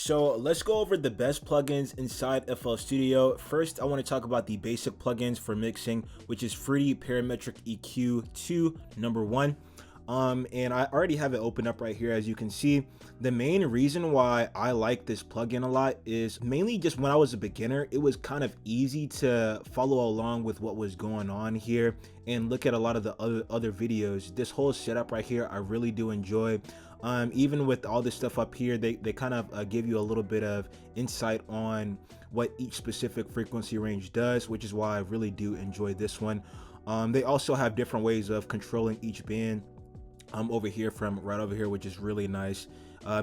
So let's go over the best plugins inside FL Studio. First, I want to talk about the basic plugins for mixing, which is Fruity Parametric EQ 2, number 1. And I already have it open up right here. As you can see, the main reason why I like this plugin a lot is mainly just when I was a beginner, it was kind of easy to follow along with what was going on here and look at a lot of the other videos. This whole setup right here, I really do enjoy. Even with all this stuff up here, they kind of give you a little bit of insight on what each specific frequency range does, which is why I really do enjoy this one. They also have different ways of controlling each band over here, from right over here, which is really nice.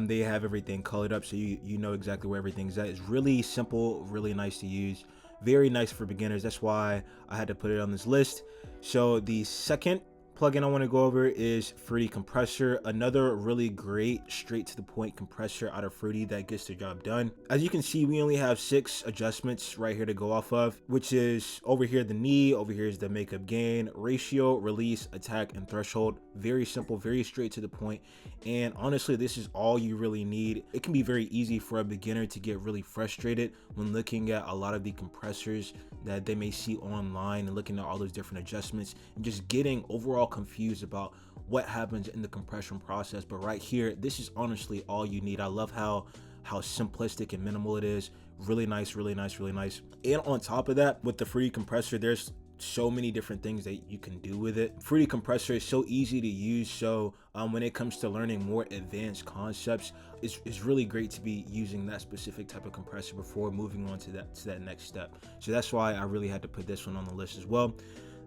They have everything colored up so you know exactly where everything's at. It's really simple, really nice to use, very nice for beginners. That's why I had to put it on this list. So the second plugin I want to go over is Fruity Compressor, another really great straight to the point compressor out of Fruity that gets the job done. As you can see, we only have 6 adjustments right here to go off of, which is over here the knee, over here is the makeup gain, ratio, release, attack, and threshold. Very simple, very straight to the point, and honestly, this is all you really need. It can be very easy for a beginner to get really frustrated when looking at a lot of the compressors that they may see online and looking at all those different adjustments and just getting overall confused about what happens in the compression process. But right here, this is honestly all you need. I love how simplistic and minimal it is. Really nice, really nice, really nice. And on top of that, with the Fruity Compressor, there's so many different things that you can do with it. Fruity Compressor is so easy to use, so when it comes to learning more advanced concepts, it's really great to be using that specific type of compressor before moving on to that next step. So that's why I really had to put this one on the list as well.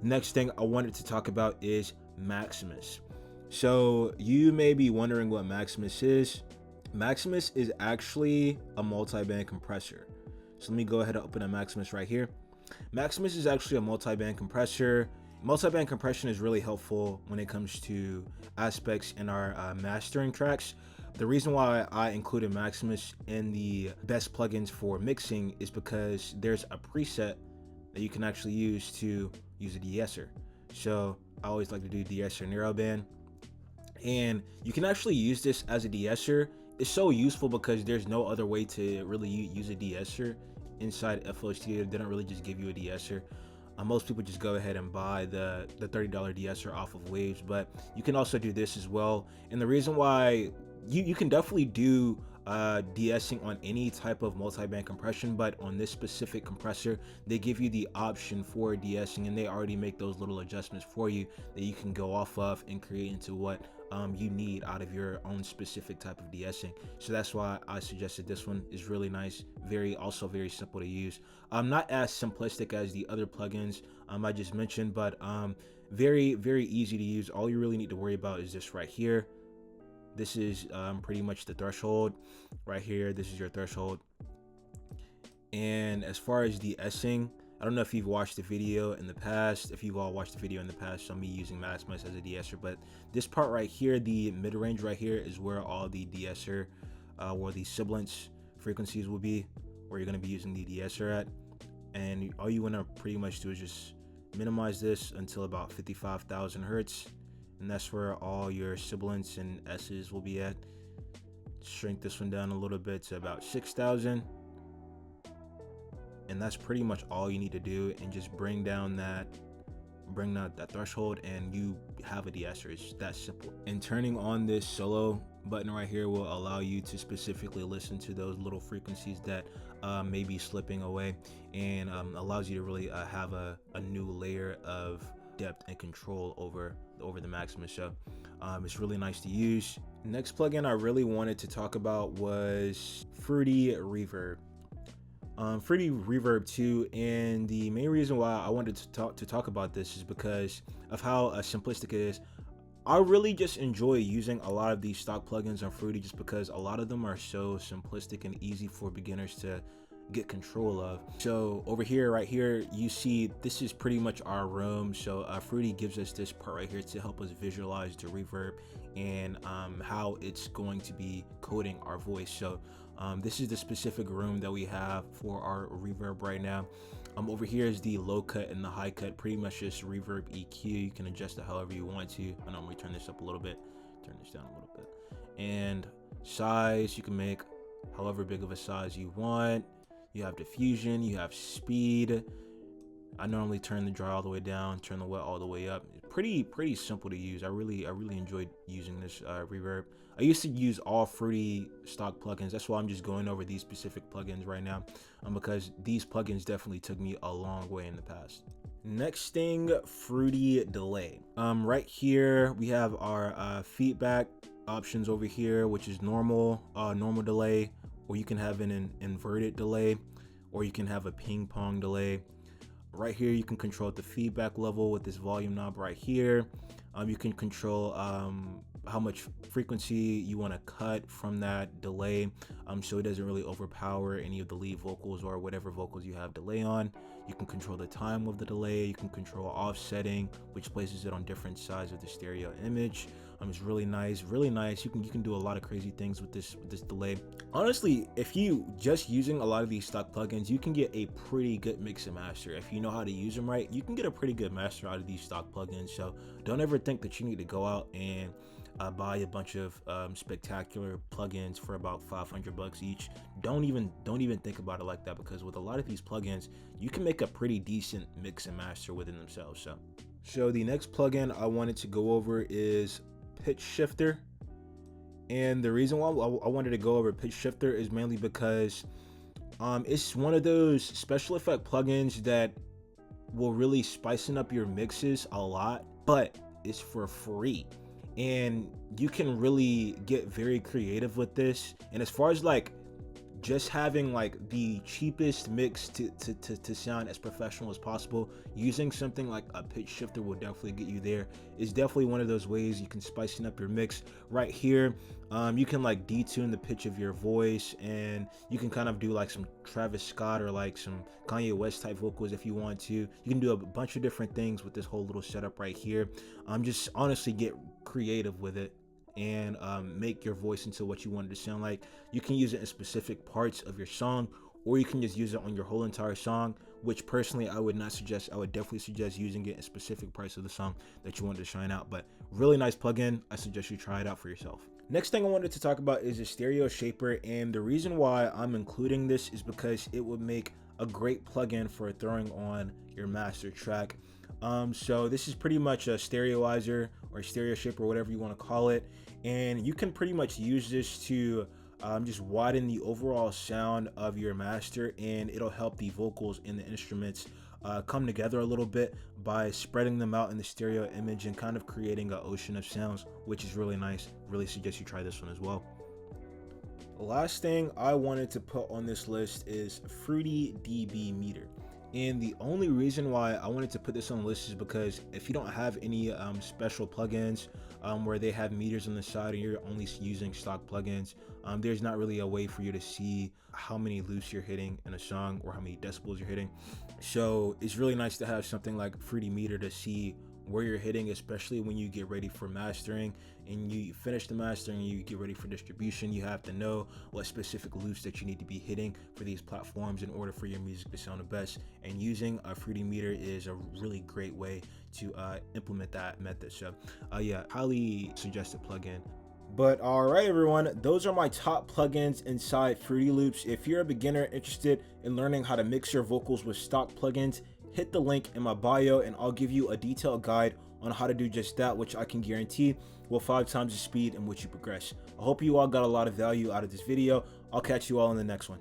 Next thing I wanted to talk about is Maximus. So you may be wondering what Maximus is. Maximus is actually a multi-band compressor. So let me go ahead and open a Maximus right here. Maximus is actually a multi-band compressor. Multi-band compression is really helpful when it comes to aspects in our mastering tracks. The reason why I included Maximus in the best plugins for mixing is because there's a preset that you can actually use to use a de-esser. So I always like to do de-esser narrowband, and you can actually use this as a de-esser. It's so useful because there's no other way to really use a de-esser inside FL Studio. They don't really just give you a de-esser. Most people just go ahead and buy the $30 de-esser off of Waves, but you can also do this as well. And the reason why you can definitely do de-essing on any type of multi-band compression, but on this specific compressor, they give you the option for de-essing, and they already make those little adjustments for you that you can go off of and create into what you need out of your own specific type of de-essing. So that's why I suggested this one. Is really nice, also very simple to use. Not as simplistic as the other plugins I just mentioned, but very easy to use. All you really need to worry about is this right here. This is pretty much the threshold right here. This is your threshold. And as far as de-essing, I don't know if you've watched the video in the past, if you've all watched the video in the past on me using Maximus as a de-esser, but this part right here, the mid-range right here, is where all the de-esser, where the sibilance frequencies will be, where you're going to be using the de-esser at. And all you want to pretty much do is just minimize this until about 55,000 hertz. And that's where all your sibilants and S's will be at. Shrink this one down a little bit to about 6,000. And that's pretty much all you need to do, and just bring down that threshold, and you have a de-esser. It's that simple. And turning on this solo button right here will allow you to specifically listen to those little frequencies that may be slipping away, and allows you to really have a new layer of depth and control over the Maximus. So it's really nice to use. Next plugin I really wanted to talk about was Fruity Reverb. Fruity Reverb 2, and the main reason why I wanted to talk about this is because of how simplistic it is. I really just enjoy using a lot of these stock plugins on Fruity just because a lot of them are so simplistic and easy for beginners to get control of. So over here, right here, you see this is pretty much our room. So Fruity gives us this part right here to help us visualize the reverb and how it's going to be coding our voice. So this is the specific room that we have for our reverb right now. Over here is the low cut and the high cut, pretty much just reverb EQ. You can adjust it however you want to. I normally turn this up a little bit, turn this down a little bit. And size, you can make however big of a size you want. You have diffusion, you have speed. I normally turn the dry all the way down, turn the wet all the way up. Pretty simple to use. I really enjoyed using this reverb. I used to use all Fruity stock plugins. That's why I'm just going over these specific plugins right now, because these plugins definitely took me a long way in the past. Next thing, Fruity delay. Right here we have our feedback options over here, which is normal delay, or you can have an inverted delay, or you can have a ping pong delay. Right here you can control the feedback level with this volume knob right here. You can control how much frequency you want to cut from that delay, so it doesn't really overpower any of the lead vocals or whatever vocals you have delay on. You can control the time of the delay. You can control offsetting, which places it on different sides of the stereo image. It's really nice. You can do a lot of crazy things with this delay. Honestly, if you just using a lot of these stock plugins, you can get a pretty good mix and master. If you know how to use them right, you can get a pretty good master out of these stock plugins. So don't ever think that you need to go out and buy a bunch of spectacular plugins for about 500 bucks each. Don't even think about it like that, because with a lot of these plugins, you can make a pretty decent mix and master within themselves. So the next plugin I wanted to go over is Pitch Shifter. And the reason why I wanted to go over Pitch Shifter is mainly because it's one of those special effect plugins that will really spicing up your mixes a lot, but it's for free, and you can really get very creative with this. And as far as like just having like the cheapest mix to sound as professional as possible, using something like a pitch shifter will definitely get you there. It's definitely one of those ways you can spicing up your mix. Right here you can like detune the pitch of your voice, and you can kind of do like some Travis Scott or like some Kanye West type vocals if you want to. You can do a bunch of different things with this whole little setup right here. Just honestly get creative with it and make your voice into what you want it to sound like. You can use it in specific parts of your song, or you can just use it on your whole entire song, which personally I would not suggest. I would definitely suggest using it in specific parts of the song that you want to shine out. But really nice plugin. I suggest you try it out for yourself. Next thing I wanted to talk about is a stereo shaper, and the reason why I'm including this is because it would make a great plugin for throwing on your master track. So this is pretty much a stereoizer or stereo shaper, whatever you want to call it, and you can pretty much use this to just widen the overall sound of your master, and it'll help the vocals and the instruments come together a little bit by spreading them out in the stereo image and kind of creating an ocean of sounds, which is really nice. Really suggest you try this one as well. The last thing I wanted to put on this list is Fruity dB meter. And the only reason why I wanted to put this on the list is because if you don't have any special plugins where they have meters on the side and you're only using stock plugins, there's not really a way for you to see how many loops you're hitting in a song or how many decibels you're hitting. So it's really nice to have something like Fruity meter to see where you're hitting, especially when you get ready for mastering and you finish the mastering and you get ready for distribution. You have to know what specific loops that you need to be hitting for these platforms in order for your music to sound the best, and using a Fruity meter is a really great way to implement that method. So yeah, highly suggested plugin. But all right, everyone, those are my top plugins inside Fruity Loops. If you're a beginner interested in learning how to mix your vocals with stock plugins, hit the link in my bio and I'll give you a detailed guide on how to do just that, which I can guarantee will 5 times the speed in which you progress. I hope you all got a lot of value out of this video. I'll catch you all in the next one.